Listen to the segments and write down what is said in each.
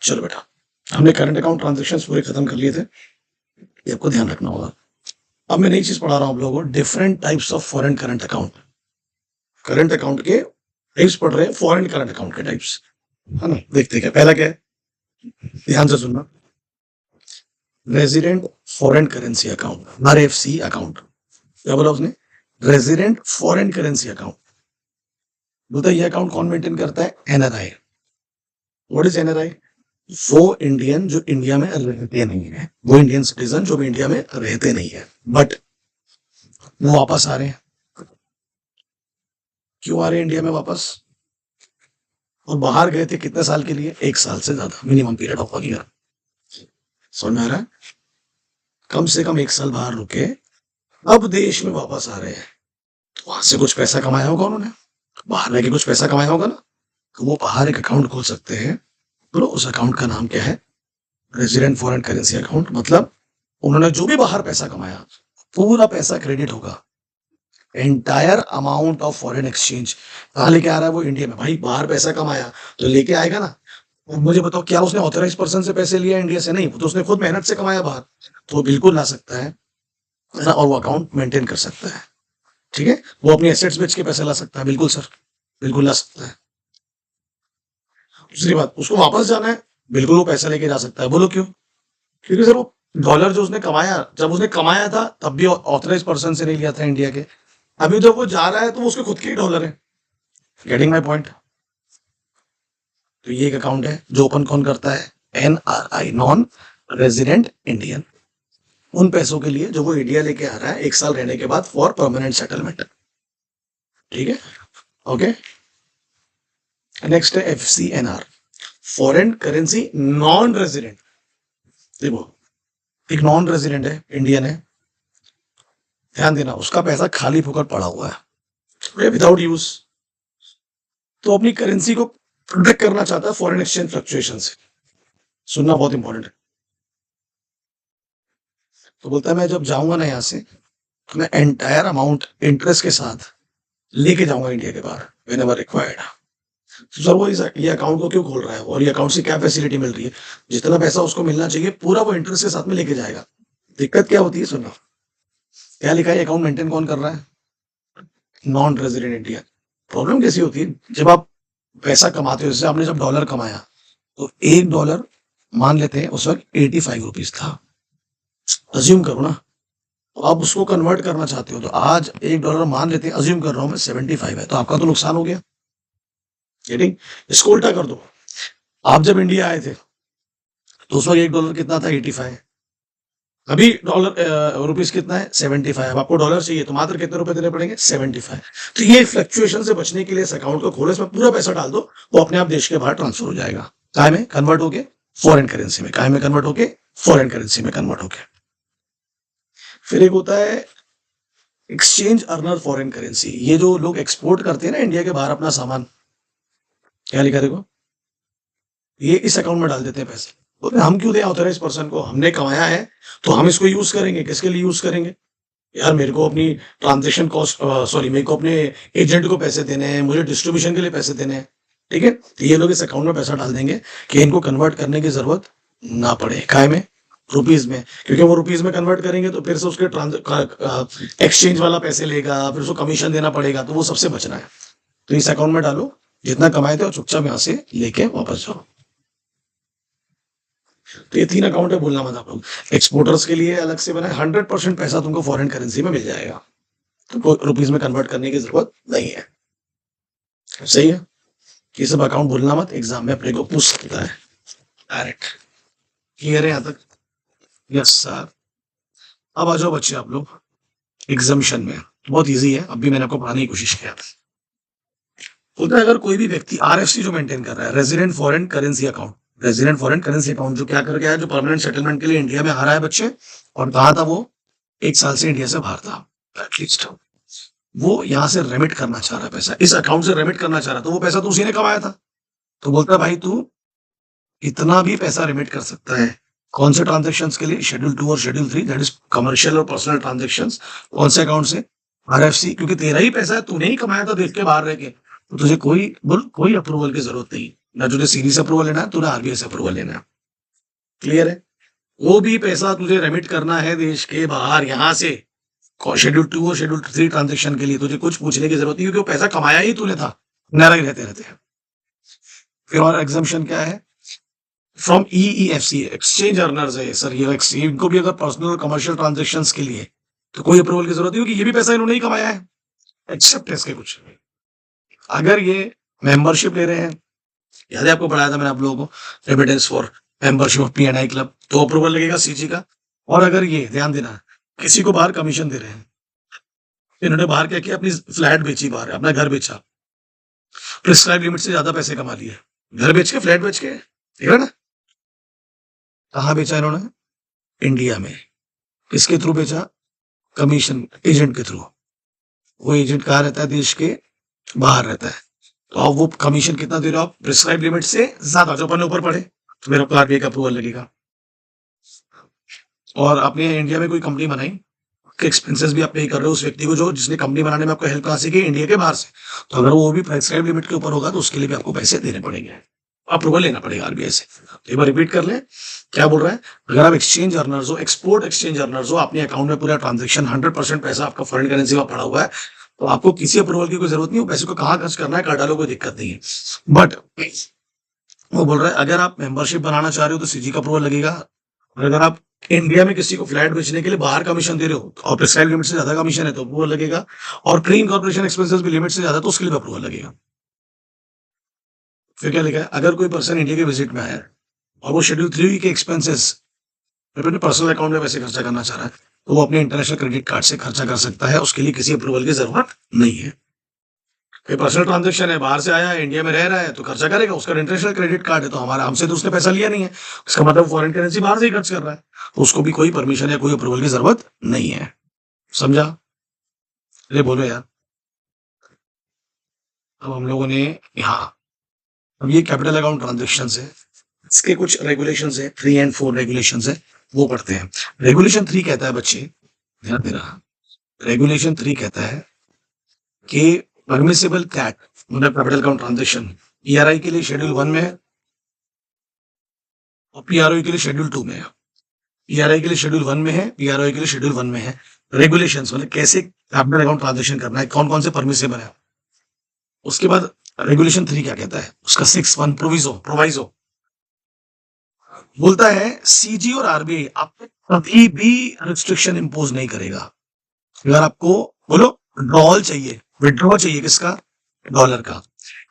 चलो बेटा, हमने करंट अकाउंट ट्रांजेक्शन्स पूरे खत्म कर लिए थे, ये आपको ध्यान रखना होगा। अब मैं नई चीज पढ़ा रहा हूँ आप लोगों को, different types of foreign current account. Current account के टाइप्स पढ़ रहे हैं, फॉरेन करंट अकाउंट के टाइप्स, है ना। देखते क्या, पहला क्या है, ध्यान से सुनना। Resident foreign currency account, RFC account. क्या बोला उसने? Resident foreign currency account. बोलता है ये अकाउंट कौन मेंटेन करता है? NRI। What is NRI? वो इंडियन जो इंडिया में रहते नहीं है, वो इंडियन सिटीजन जो भी इंडिया में रहते नहीं है, बट वो वापस आ रहे हैं। क्यों आ रहे हैं इंडिया में वापस? और बाहर गए थे कितने साल के लिए? 1 साल से ज्यादा, मिनिमम पीरियड ऑफ 1 ईयर। समझ में आ रहा है? कम से कम 1 साल बाहर रुके, अब देश में वापस आ रहे हैं, तो वहां से कुछ पैसा कमाया होगा उन्होंने, बाहर रह के कुछ पैसा कमाया होगा ना, तो वो बाहर एक अकाउंट खोल सकते हैं। तो उस अकाउंट का नाम क्या है? Resident foreign currency account. मतलब उन्होंने जो भी बाहर पैसा कमाया, पूरा पैसा क्रेडिट होगा, entire amount of foreign exchange. कहाँ लेके आ रहा है वो? इंडिया में। भाई बाहर पैसा कमाया तो लेके आएगा ना। अब मुझे बताओ, क्या उसने ऑथराइज पर्सन से पैसे लिया इंडिया से? नहीं, वो तो उसने खुद मेहनत से कमाया बाहर, तो वो बिल्कुल ला सकता है ना, और वो अकाउंट मेंटेन कर सकता है। ठीक है, वो अपनी एसेट्स बेच के पैसे ला सकता है, बिल्कुल सर, बिल्कुल ला सकता है। दूसरी बात, उसको वापस जाना है, बिल्कुल वो पैसा लेके जा सकता है। बोलो क्यों? क्योंकि सर वो डॉलर जो उसने कमाया, जब उसने कमाया था तब भी ऑथराइज पर्सन से नहीं लिया था इंडिया के। अभी जब वो जा रहा है तो वो उसके खुद के ही डॉलर है। Getting my point? तो ये एक अकाउंट है जो ओपन कौन करता है? NRI, non resident Indian. उन पैसों के लिए जो वो इंडिया लेके आ रहा है 1 साल रहने के बाद, फॉर परमानेंट सेटलमेंट। ठीक है, ओके। नेक्स्ट है FCNR, foreign currency non resident. देखो, एक नॉन रेजिडेंट है, इंडियन है, ध्यान देना, उसका पैसा खाली फुकट पड़ा हुआ है, विदाउट यूज, तो अपनी करेंसी को प्रोटेक्ट करना चाहता है फॉरेन एक्सचेंज फ्लक्चुएशन से। सुनना बहुत इंपॉर्टेंट है। तो बोलता है मैं जब जाऊंगा ना यहाँ से, तो मैं एंटायर अमाउंट इंटरेस्ट के साथ लेके जाऊंगा इंडिया के बाहर, व्हेनेवर रिक्वायर्ड। तो सर वो ये अकाउंट को क्यों खोल रहा है, और ये अकाउंट से क्या फैसिलिटी मिल रही है? जितना पैसा उसको मिलना चाहिए पूरा वो इंटरेस्ट के साथ में लेके जाएगा। दिक्कत क्या होती है? सुनो, क्या लिखा है, अकाउंट मेंटेन कौन कर रहा है? Non resident India. प्रॉब्लम कैसी होती है, जब आप पैसा कमाते हो, जैसे आपने जब डॉलर कमाया, तो $1 मान लेते हैं उस वक्त 85 रुपीज था, अज्यूम करो ना। तो आप उसको कन्वर्ट करना चाहते हो, तो आज $1 मान लेते हैं, अज्यूम कर रहा हूं मैं, 75 है, तो आपका तो नुकसान हो गया। गेटिंग? इसको उल्टा कर दो, आप जब इंडिया आए थे तो उस वक्त $1 कितना था? 85। अभी डॉलर रुपीज कितना है? 75। अब आपको डॉलर चाहिए तो मात्र कितने रुपए देने पड़ेंगे? 75। तो ये फ्लक्चुएशन से बचने के लिए इस अकाउंट को खोलो, इसमें पूरा पैसा डाल दो, वो अपने आप देश के बाहर ट्रांसफर हो जाएगा, काय में कन्वर्ट होके फॉरेन करेंसी में, काय में कन्वर्ट होके फॉरेन करेंसी में कन्वर्ट होके। फिर एक होता है एक्सचेंज अर्नर फॉरेन करेंसी। ये जो लोग एक्सपोर्ट करते हैं ना इंडिया के बाहर अपना सामान, क्या लिखा देखो, ये इस अकाउंट में डाल देते हैं पैसे। बोलते हैं हम क्यों दें ऑथराइज पर्सन को, हमने कमाया है तो हम इसको यूज करेंगे। किसके लिए यूज करेंगे? यार मेरे को अपनी ट्रांजेक्शन कॉस्ट, सॉरी, मेरे को अपने एजेंट को पैसे देने हैं, मुझे डिस्ट्रीब्यूशन के लिए पैसे देने हैं। ठीक है, तो ये लोग इस अकाउंट में पैसा डाल देंगे कि इनको कन्वर्ट करने की जरूरत ना पड़े, काय में? रुपीज में। क्योंकि वो रुपीज में कन्वर्ट करेंगे तो फिर से उसके एक्सचेंज वाला पैसे लेगा, फिर उसको कमीशन देना पड़ेगा, तो वो सबसे बचना है। तो इस अकाउंट में डालो, जितना कमाए थे और चुपचाप यहाँ से लेके वापस जाओ। तो ये 3 अकाउंट है, भूलना मत आप लोग। एक्सपोर्टर्स के लिए अलग से बना है, 100% पैसा तुमको फॉरेन करेंसी में मिल जाएगा, तुमको रुपीज में कन्वर्ट करने की जरूरत नहीं है। सही है? ये सब अकाउंट भूलना मत, एग्जाम में अपने को पूछ सकता है डायरेक्ट। क्लियर है यहाँ तक? Yes sir. अब आ जाओ बच्चे आप लोग एग्जामिशन में, बहुत इजी है, अब भी मैंने आपको पढ़ाने की कोशिश किया। बोलता है अगर कोई भी व्यक्ति RFC जो मेंटेन कर रहा है, resident foreign currency account, resident foreign currency account जो क्या करके आया, जो परमानेंट सेटलमेंट के लिए इंडिया में आ रहा है बच्चे, और कहा था वो 1 साल से इंडिया से बाहर था एटलीस्ट, वो यहाँ से रेमिट करना चाह रहा है पैसा, इस अकाउंट से रेमिट करना चाह रहा, तो वो पैसा तो उसी ने कमाया था। तो बोलता है भाई तू इतना भी पैसा रेमिट कर सकता है, कौन से ट्रांजेक्शन के लिए? शेड्यूल 2 और शेड्यूल 3, दैट इज कमर्शियल और पर्सनल ट्रांजेक्शन। कौन से अकाउंट से? RFC, क्योंकि तेरा ही पैसा है, तूने ही कमाया था देख के बाहर रह के, तो तुझे कोई अप्रूवल की जरूरत नहीं। ना तुझे सीडी से अप्रूवल लेना है, तूने आरबीआई से अप्रूवल लेना है। क्लियर है? वो भी पैसा तुझे रेमिट करना है देश के बाहर, यहाँ से शेड्यूल 2 और शेड्यूल 3 ट्रांजेक्शन के लिए तुझे कुछ पूछने की जरूरत नहीं, क्योंकि वो पैसा कमाया ही तूने था, नारा ही रहते रहते। फिर और एग्जाम्पशन क्या है? फ्रॉम ईईएफसी, एक्सचेंज अर्नर्स है सर, ये इनको भी अगर पर्सनल और कमर्शियल ट्रांजेक्शन के लिए तो कोई अप्रूवल की जरूरत नहीं, क्योंकि ये भी पैसा इन्होंने ही कमाया है, एक्सेप्ट इसके कुछ। अगर ये मेंबरशिप ले रहे हैं, याद है आपको पढ़ाया था मैंने आप लोगों को, remittance for membership of PNI club, तो अप्रूवल लगेगा सीजी का। और अगर ये ध्यान देना, किसी को बाहर कमीशन दे रहे हैं, इन्होंने बाहर क्या किया, अपनी फ्लैट बेची बाहर, अपना घर बेचा, प्रिस्क्राइब लिमिट से ज्यादा पैसे कमा लिए, घर बेच के, फ्लैट बेच के, ठीक है ना? कहाँ बेचा इन्होंने? इंडिया में। किसके थ्रू बेचा? कमीशन एजेंट के थ्रू। वो एजेंट कहाँ रहता है? देश के बाहर रहता है। तो अब वो कमीशन कितना दे रहे हो आप? प्रिस्क्राइब लिमिट से ज्यादा, जो अपन ऊपर पड़े, तो मेरा आरबीआई का अप्रूवल लगेगा। और आपने इंडिया में कोई कंपनी बनाई, एक्सपेंसेस भी आप पे कर रहे हो उस व्यक्ति को, जो जिसने कंपनी बनाने में आपको हेल्प कहाँ से की? इंडिया के बाहर से। तो अगर वो भी प्रिस्क्राइब लिमिट के ऊपर होगा तो उसके लिए भी आपको पैसे देने पड़ेंगे, अप्रूवल लेना पड़ेगा आरबीआई से। तो एक बार रिपीट कर लें, क्या बोल रहा है? अगर आप एक्सचेंज अर्नर्स हो, एक्सपोर्ट एक्सचेंज अर्नर्स हो, अपने अकाउंट में पूरा ट्रांजेक्शन 100% पैसा आपका फॉरेन करेंसी में पड़ा हुआ है, तो आपको किसी अप्रूवल की कोई जरूरत नहीं, पैसे को कहाँ खर्च करना है कर डालो, कोई दिक्कत नहीं है। बट वो बोल रहा है अगर आप मेंबरशिप बनाना चाह रहे हो तो सीजी का अप्रूवल लगेगा। और अगर आप इंडिया में किसी को फ्लैट बेचने के लिए बाहर कमीशन दे रहे हो और प्रिस्क्राइब लिमिट से ज्यादा कमीशन है तो अप्रूवल लगेगा। और क्लीन कॉर्पोरेशन एक्सपेंसेस भी लिमिट से ज्यादा, तो उसके लिए अप्रूवल लगेगा। फिर क्या लिखा है? अगर कोई पर्सन इंडिया के विजिट में आया है और वो शेड्यूल 3 के एक्सपेंसेस अपने पर्सनल अकाउंट में पैसे खर्चा करना चाह रहा है, तो वो अपने इंटरनेशनल क्रेडिट कार्ड से खर्चा कर सकता है, उसके लिए किसी अप्रूवल की जरूरत नहीं है। कोई पर्सनल ट्रांजेक्शन है, बाहर से आया है, इंडिया में रह रहा है, तो खर्चा करेगा, उसका इंटरनेशनल क्रेडिट कार्ड है, तो हमारा हमसे तो उसने पैसा लिया नहीं है, इसका मतलब फॉरेन करेंसी बाहर से ही खर्च कर रहा है, तो उसको भी कोई परमिशन या कोई अप्रूवल की जरूरत नहीं है। समझा? अरे बोलो यार। अब हम लोगों ने यहाँ, अब ये कैपिटल अकाउंट ट्रांजेक्शन है, इसके कुछ रेगुलेशंस है, 3 और 4 रेगुलेशंस है, वो पढ़ते हैं। रेगुलेशन 3 कहता है बच्चे, ध्यान देना, रेगुलेशन 3 कहता है कि परमिसिबल कैट मतलब कैपिटल अकाउंट ट्रांजेक्शन पीआरआई के लिए शेड्यूल 1 में है और पीआरओ के लिए शेड्यूल 2 में है। पीआरआई के लिए शेड्यूल 1 में है, पीआरओ के लिए शेड्यूल 1 में है। रेगुलेशंस मतलब कैसे कैपिटल अकाउंट ट्रांजेक्शन करना है, कौन कौन से परमिसिबल है। उसके बाद रेगुलेशन 3 क्या कहता है, उसका 6(1) प्रोविजो बोलता है सीजी और आरबीआई आप पे कभी भी रिस्ट्रिक्शन इंपोज नहीं करेगा। अगर आपको बोलो ड्रॉल चाहिए, विड्रॉ चाहिए, किसका? डॉलर का।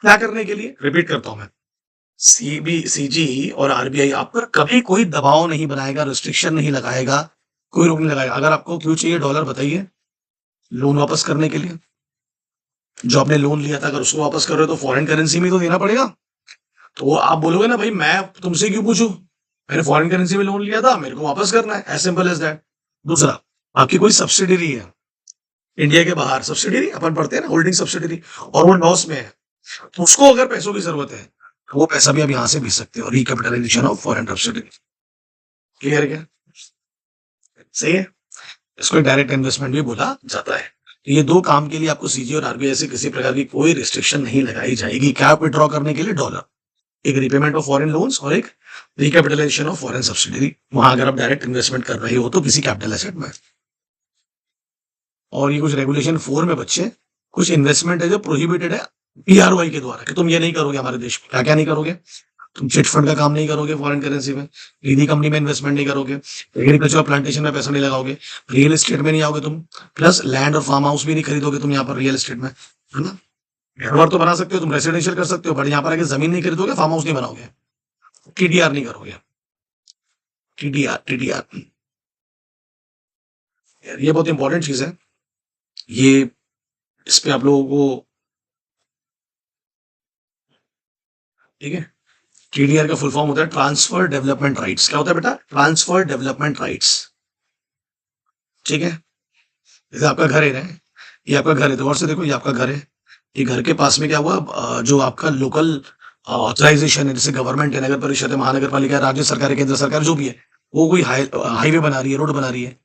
क्या करने के लिए? रिपीट करता हूं मैं, सीजी और आरबीआई आप पर कभी कोई दबाव नहीं बनाएगा, रिस्ट्रिक्शन नहीं लगाएगा, कोई रोक नहीं लगाएगा। अगर आपको क्यों चाहिए डॉलर बताइए, लोन वापस करने के लिए। जो आपने लोन लिया था अगर उसको वापस कर रहे हो तो फॉरेन करेंसी में तो देना पड़ेगा। तो आप बोलोगे ना भाई मैं तुमसे क्यों पूछूं, मैंने फॉरेन करेंसी में लोन लिया था, मेरे को वापस करना है, एज सिंपल एज दैट। दूसरा, आपकी कोई सब्सिडरी है इंडिया के बाहर, सब्सिडरी अपन पढ़ते हैं ना, होल्डिंग सब्सिडरी, और वो लॉस में है, तो उसको अगर पैसों की जरूरत है तो वो पैसा भी आप यहां से भेज सकते हो, recapitalisation of foreign subsidiary. Clear है क्या? सही है। इसको डायरेक्ट इन्वेस्टमेंट भी बोला जाता है। तो ये 2 काम के लिए आपको सीजी और आरबीआई से किसी प्रकार की कोई रिस्ट्रिक्शन नहीं लगाई जाएगी। क्या विड्रॉ करने के लिए? डॉलर, एक रिपेमेंट ऑफ फॉरेन लोन्स और एक रिकैपिटलाइजेशन ऑफ फॉरेन सब्सिडरी। वहां अगर आप डायरेक्ट इन्वेस्टमेंट कर रहे हो तो किसी कैपिटल एसेट में। और ये कुछ रेगुलेशन 4 में बच्चे कुछ इन्वेस्टमेंट है जो प्रोहिबिटेड है पीआरओआई के द्वारा, कि तुम ये नहीं करोगे हमारे देश में। क्या क्या नहीं करोगे? तुम चिट फंड का काम नहीं करोगे फॉरेन करेंसी में, निजी कंपनी में इन्वेस्टमेंट नहीं करोगे, एग्रीकल्चर प्लांटेशन में पैसा नहीं लगाओगे, रियल एस्टेट में नहीं आओगे तुम, प्लस लैंड और फार्म हाउस भी नहीं खरीदोगे तुम यहाँ पर रियल एस्टेट में, है ना? घर बार तो बना सकते हो तुम, रेसिडेंशियल कर सकते हो, बट यहाँ पर आके जमीन नहीं खरीदोगे, फार्म हाउस नहीं बनाओगे, टीडीआर नहीं करोगे। टीडीआर ये बहुत इंपॉर्टेंट चीज है। ये इस पे आप लोगों को, ठीक है, टीडीआर का फुल फॉर्म होता है ट्रांसफर डेवलपमेंट राइट्स। क्या होता है बेटा? Transfer development rights. ठीक है, जैसे आपका घर है ना, ये आपका घर है, तो और से देखो ये आपका घर है, ये घर के पास में क्या हुआ, जो आपका लोकल ऑथराइजेशन है, जैसे गवर्नमेंट है, नगर परिषद है, महानगर पालिका है, राज्य सरकार है, केंद्र सरकार जो भी है, वो कोई हाईवे बना रही है, रोड बना रही है,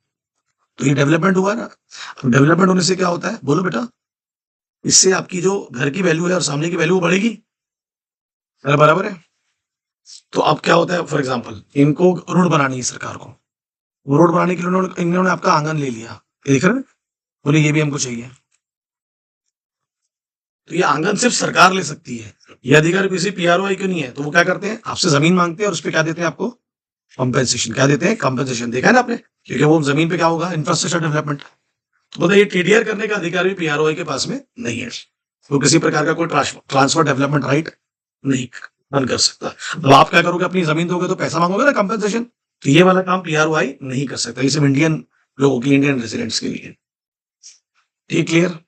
तो ये डेवलपमेंट हुआ ना। डेवलपमेंट होने से क्या होता है, बोलो बेटा? इससे आपकी जो घर की वैल्यू है और सामने की वैल्यू बढ़ेगी, बराबर है। तो अब क्या होता है, फॉर एग्जाम्पल इनको रोड बनानी है सरकार को, वो रोड बनाने के लिए इन्होंने आपका आंगन ले लिया, ये देख रहे हैं, बोले ये भी हमको चाहिए। तो ये आंगन सिर्फ सरकार ले सकती है, ये अधिकार किसी पीआरओआई को नहीं है। तो वो क्या करते हैं, आपसे जमीन मांगते हैं और उस पर क्या देते हैं आपको, कॉम्पेंसेशन। क्या देते हैं, कॉम्पेंसेशन। देखा है ना आपने, क्योंकि वो जमीन पे क्या होगा, इंफ्रास्ट्रक्चर डेवलपमेंट। तो बताइए टीडीआर करने का अधिकार भी पीआरओआई के पास में नहीं है, वो किसी प्रकार का कोई ट्रांसफर डेवलपमेंट राइट नहीं बन कर सकता। तो आप क्या करोगे, अपनी जमीन दोगे तो पैसा मांगोगे ना, कंपेंसेशन। तो ये वाला काम पीआरओआई नहीं कर सकता, ये सिर्फ इंडियन लोगों के लिए, इंडियन रेजिडेंट्स के लिए। ठीक, क्लियर।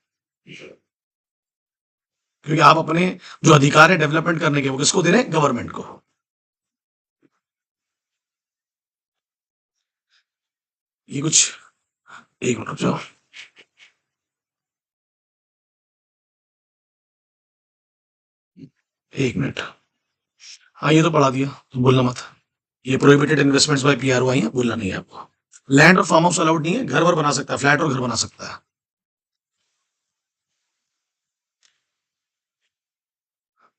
क्योंकि आप अपने जो अधिकार है डेवलपमेंट करने के, वो किसको दे रहे हैं, गवर्नमेंट को। ये कुछ, एक मिनट जो, एक मिनट, हाँ ये तो पढ़ा दिया, बोलना मत। ये प्रोहिबिटेड इन्वेस्टमेंट्स बाय पीआरओआई है, बोलना नहीं है आपको। लैंड और फार्म हाउस अलाउड नहीं है, घर वर बना सकता है, फ्लैट और घर बना सकता है।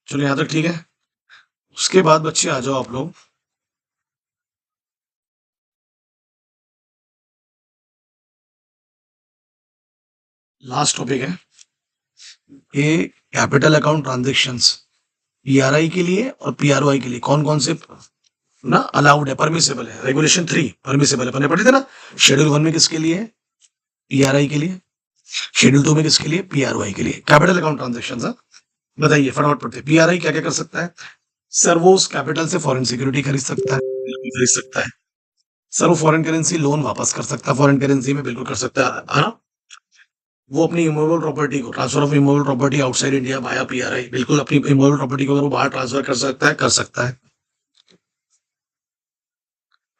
चलो यहाँ तक ठीक है। उसके बाद बच्चे आ जाओ आप लोग, लास्ट टॉपिक है ये, कैपिटल अकाउंट ट्रांजेक्शंस, पीआरआई के लिए और पीआरओआई के लिए कौन कौन से ना अलाउड है, परमिसेबल है। रेगुलेशन 3 परमिसेबल है, अपने पढ़े थे ना। शेड्यूल 1 में किसके लिए है, पीआरआई के लिए। शेड्यूल 2 में किसके लिए, पीआरओआई के लिए। कैपिटल अकाउंट ट्रांजेक्शन, बताइए फटाफट पढ़ते। पीआरआई क्या क्या कर सकता है, सर वो उस कैपिटल से फॉरेन सिक्योरिटी खरीद सकता है, बिल्कुल खरीद सकता है। सर वो फॉरेन करेंसी लोन वापस कर सकता है, फॉरेन करेंसी में, बिल्कुल कर सकता है ना। वो अपनी इमूवेबल प्रॉपर्टी को, transfer of immovable property outside India बाया पीआरआई, बिल्कुल अपनी इमूवेबल प्रॉपर्टी को अगर वो बाहर ट्रांसफर कर सकता है, कर सकता है।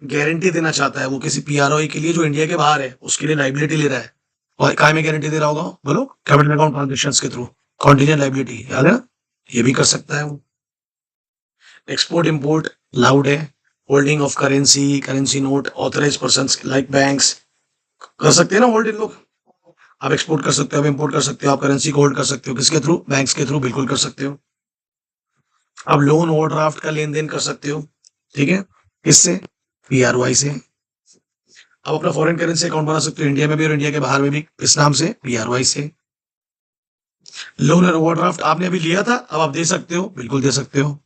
गारंटी देना चाहता है वो किसी पीआरओआई के लिए जो इंडिया के बाहर है, उसके लिए लाइबिलिटी ले रहा है, और काय में गारंटी दे रहा होगा, बोलो, कैपिटल अकाउंट ट्रांजेक्शंस के थ्रू, कॉन्टीजेंट लाइबिलिटी, याद है ना, ये भी कर सकता है वो। एक्सपोर्ट इंपोर्ट लाउड है, holding of currency, currency note, authorised person like banks, कर सकते हैं ना होल्ड इन लोग। आप एक्सपोर्ट कर सकते हो, आप इंपोर्ट कर सकते हो, आप करेंसी को होल्ड कर सकते हो, किसके थ्रू, बैंक्स के थ्रू, बिल्कुल कर सकते हो। आप लोन ओवरड्राफ्ट का लेन देन कर सकते हो, ठीक है, किससे, पीआरओआई से। आप अपना फॉरेन करेंसी अकाउंट बना सकते हो, इंडिया में भी और इंडिया के बाहर में भी, किस नाम से, पीआरओआई से। लोन और ओवरड्राफ्ट आपने अभी लिया था, अब आप दे सकते हो, बिल्कुल दे सकते हो।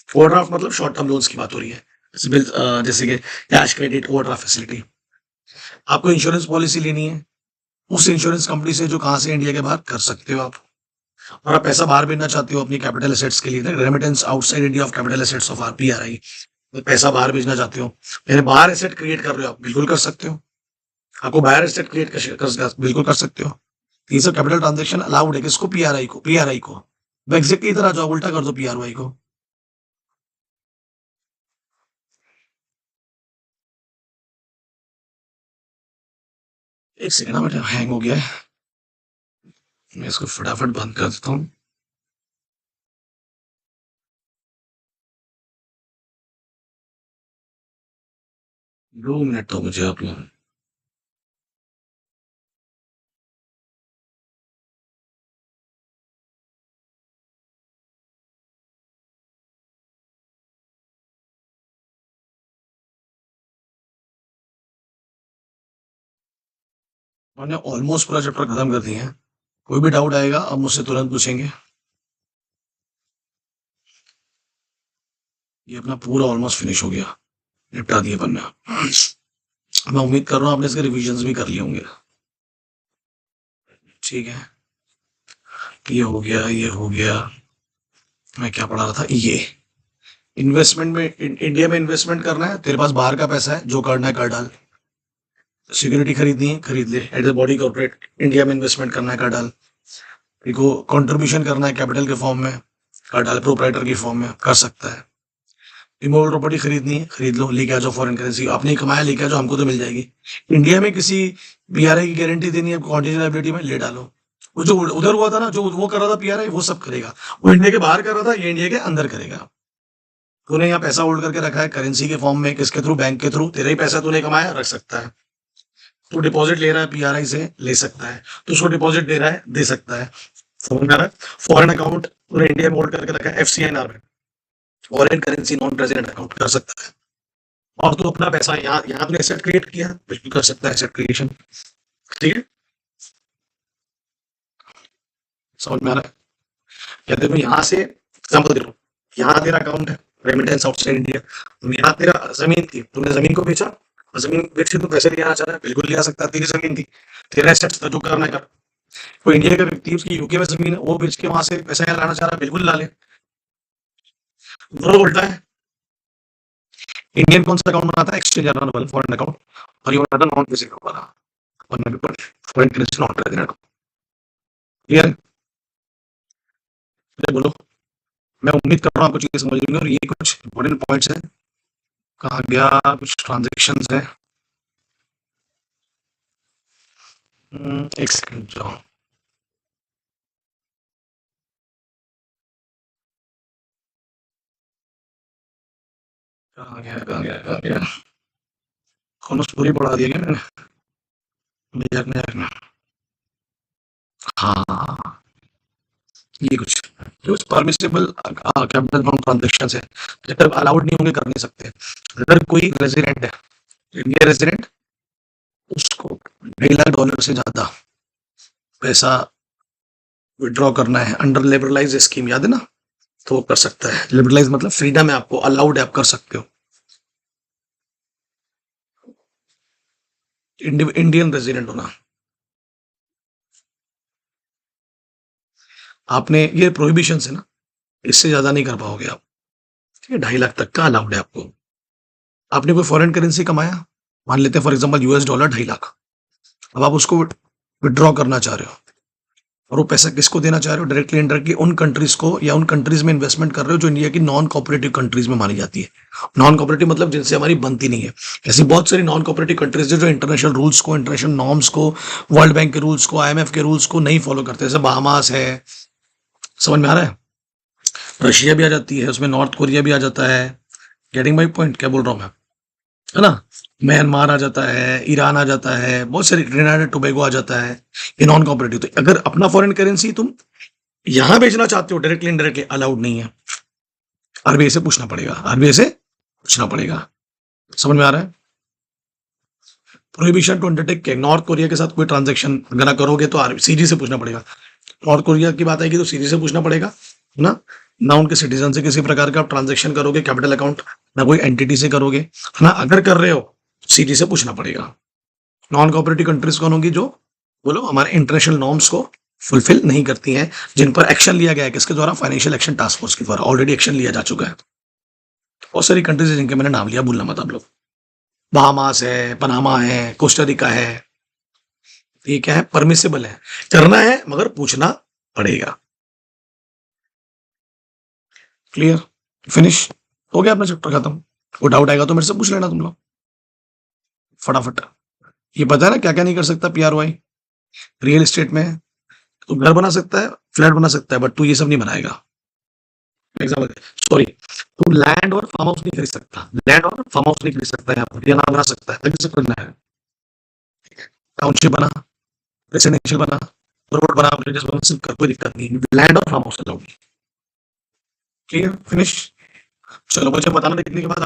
ओवरड्राफ्ट मतलब शॉर्ट टर्म लोन्स की बात हो रही है, जैसे कि कैश क्रेडिट ओवरड्राफ्ट फैसिलिटी। आपको इंश्योरेंस पॉलिसी लेनी है, उस इंश्योरेंस कंपनी से जो कहां से इंडिया के बाहर कर सकते हो आप। और आप पैसा बाहर भेजना चाहते हो अपनी कैपिटल एसेट्स के लिए, remittance outside India of capital assets of RPRI, पैसा बाहर भेजना चाहते हो, यानी बाहर एसेट क्रिएट कर रहे हो आप, बिल्कुल कर सकते हो। आपको बाहर एसेट क्रिएट बिल्कुल कर सकते हो। ये सब कैपिटल ट्रांजेक्शन अलाउड है, किसको, पीआरआई को, पीआरआई को। एग्जैक्टली इधर आ जाओ, उल्टा कर दो पीआरआई को। एक सेकंड, बेटा हैंग हो गया है, मैं इसको फटाफट बंद कर देता हूँ। 2 मिनट तो मुझे आप लोग, मैंने ऑलमोस्ट पूरा चैप्टर खत्म कर दिया है। कोई भी डाउट आएगा आप मुझसे तुरंत पूछेंगे। ये अपना पूरा ऑलमोस्ट फिनिश हो गया, निपटा दिया पन्ना। मैं उम्मीद कर रहा हूँ आपने इसके रिविजन्स भी कर लिए होंगे। ठीक है, ये हो गया, ये हो गया। मैं क्या पढ़ा रहा था, ये इन्वेस्टमेंट में, इंडिया में इन्वेस्टमेंट करना है, तेरे पास बाहर का पैसा है, जो करना है कर डाल। सिक्योरिटी खरीदनी है, खरीद ले, at the body corporate, India में इन्वेस्टमेंट करना है कर डाल। देखो कंट्रीब्यूशन करना है कैपिटल के फॉर्म में, कर डाल, प्रोप्राइटर की फॉर्म में कर सकता है। इमोबल प्रॉपर्टी खरीदनी है, खरीद लो, लेके आ जाओ, फॉरेन करेंसी आपने ही कमाया, लेके आ जाओ, हमको तो मिल जाएगी। इंडिया में किसी पीआरआई की गारंटी देनी है कॉन्टीजेंट लायबिलिटी में, ले डालो। वो जो उधर हुआ था ना, जो वो कर रहा था पीआरआई, वो सब करेगा। वो इंडिया के बाहर कर रहा था, ये इंडिया के अंदर करेगा। तूने यहाँ पैसा होल्ड करके रखा है करेंसी के फॉर्म में, किसके थ्रू, बैंक के थ्रू, तेरा ही पैसा तूने कमाया, रख सकता है। तू डिपॉजिट ले रहा है पीआरआई से, ले सकता है। तो उसको डिपॉजिट दे रहा है, दे सकता है। समझ में आ रहा है। फॉरेन अकाउंट तूने इंडिया में होल्ड करके रखा है, एफसीआईएनआर में, foreign currency non resident account कर सकता है। और तू अपना पैसा यहाँ यहाँ तूने एसेट क्रिएट किया, बिल्कुल कर सकता है एसेट क्रिएशन। ठीक है, समझ में आ रहा है? या देखो यहाँ से एग्जाम्पल दे रहा हूँ, यहाँ तेरा अकाउंट है रेमिटेंस आउटसाइड इंडिया, यहाँ तेरा जमीन थी, तूने जमीन को बेचा और जमीन बेच के तू पैसे ले आना चाह रहा है, बिल्कुल ले आ सकता है, तेरी जमीन थी, तेरा एसेट्स था, जो करना है कर। कोई इंडिया का व्यक्ति उसकी यूके में जमीन है, वो बेच के वहां से पैसा यहाँ लाना चाह रहा है, बिल्कुल ला ले। दोनों उल्टा है। इंडियन कौन सा अकाउंट बनाता है? एक्सचेंज वाला फॉरेन अकाउंट, और ये बनाता नॉन फिजिकल वाला foreign currency non resident account. Clear? बोलो, मैं उम्मीद कर रहा हूँ आपको चीजें समझ लेंगे, और ये कुछ इंपॉर्टेंट पॉइंट्स हैं। कहा गया, कुछ ट्रांजेक्शन्स है, एक सेकंड जाओ, कहा गया कौन पूरी पढ़ा दिया गया मैंने, मजाक। हाँ, ये कुछ परमिसिबल कैपिटल अकाउंट ट्रांजेक्शन है, जब अलाउड नहीं होंगे, कर नहीं सकते। अगर कोई रेजिडेंट है, इंडिया रेजिडेंट, उसको $2.5 लाख से ज्यादा पैसा विड्रॉ करना है अंडर लिबरलाइज स्कीम, याद है ना, तो वो कर सकता है। लिबरलाइज मतलब फ्रीडम है, आपको अलाउड है, आप कर सकते हो। इंडियन रेजिडेंट होना, आपने ये प्रोहिबिशन है ना, इससे ज्यादा नहीं कर पाओगे आप। ठीक है, 2.5 लाख तक का अलाउड है आपको। आपने कोई फॉरेन करेंसी कमाया, मान लेते हैं फॉर एग्जांपल $US 2.5 लाख, अब आप उसको विड्रॉ करना चाह रहे हो, और वो पैसा किसको देना चाह रहे हो? डायरेक्टली इनडायरेक्टली उन कंट्रीज को, या उन कंट्रीज में इन्वेस्टमेंट कर रहे हो जो इंडिया की नॉन कोऑपरेटिव कंट्रीज में मानी जाती है। नॉन कोऑपरेटिव मतलब जिनसे हमारी बनती नहीं है। ऐसी बहुत सारी नॉन कोऑपरेटिव कंट्रीज है जो इंटरनेशनल रूल्स को, इंटरनेशनल नॉर्म्स को, वर्ल्ड बैंक के रूल्स को, IMF के रूल्स को नहीं फॉलो करते, जैसे बहामास है। समझ में आ रहा है? रशिया भी आ जाती है उसमें, नॉर्थ कोरिया भी आ जाता है। Getting my point? क्या बोल रहा हूँ मैं, है ना? म्यांमार आ जाता है, ईरान आ जाता है, बहुत सारी, ट्रिनिडाड एंड टोबैगो आ जाता है, ये नॉन कॉपरेटिव। तो अगर अपना फॉरेन करेंसी तुम यहां बेचना चाहते हो डायरेक्टली इनडायरेक्टली, अलाउड नहीं है, RBI से पूछना पड़ेगा, RBI से पूछना पड़ेगा। समझ में आ रहा है? प्रोहिबिशन टू अंडरटेक के, नॉर्थ कोरिया के साथ कोई ट्रांजेक्शन अगर करोगे तो CG से पूछना पड़ेगा। नॉर्थ कोरिया की बात आएगी तो CG से पूछना पड़ेगा ना, ना उनके सिटीजन से किसी प्रकार का ट्रांजेक्शन करोगे कैपिटल अकाउंट, ना कोई एंटिटी से करोगे, है ना? अगर कर रहे हो CG से पूछना पड़ेगा। नॉन कोऑपरेटिव कंट्रीज कौन होगी? जो बोलो हमारे इंटरनेशनल नॉर्म्स को फुलफिल नहीं करती हैं, जिन पर एक्शन लिया गया है, किसके द्वारा? फाइनेंशियल एक्शन टास्क फोर्स के द्वारा ऑलरेडी एक्शन लिया जा चुका है। बहुत सारी कंट्रीज है जिनके मैंने नाम लिया, भूलना मत आप लोग। बहामास है, पनामा है, कोस्टारिका है। ये क्या है? परमिसिबल है, करना है, मगर पूछना पड़ेगा। क्लियर? फिनिश हो गया अपना चैप्टर खत्म। कोई डाउट आएगा तो मेरे से पूछ लेना तुम लोग फटाफट। ये पता है ना क्या क्या नहीं कर सकता PROI? रियल एस्टेट में तो घर बना सकता है, फ्लैट बना सकता है, बट तू ये सब नहीं बनाएगा। एग्जाम्पल, सॉरी, तू लैंड और फार्म हाउस नहीं खरीद सकता, लैंड और फार्म हाउस नहीं खरीद सकता, यहाँ पर ना बना सकता है, तभी से करना है। टाउनशिप बना, रेसिडेंशियल बना, रोड बना, ब्रिजेस बना, सिर्फ कर, कोई दिक्कत नहीं, लैंड और farm house allowed. Clear? Finish? चलो मुझे बताना देखने के बाद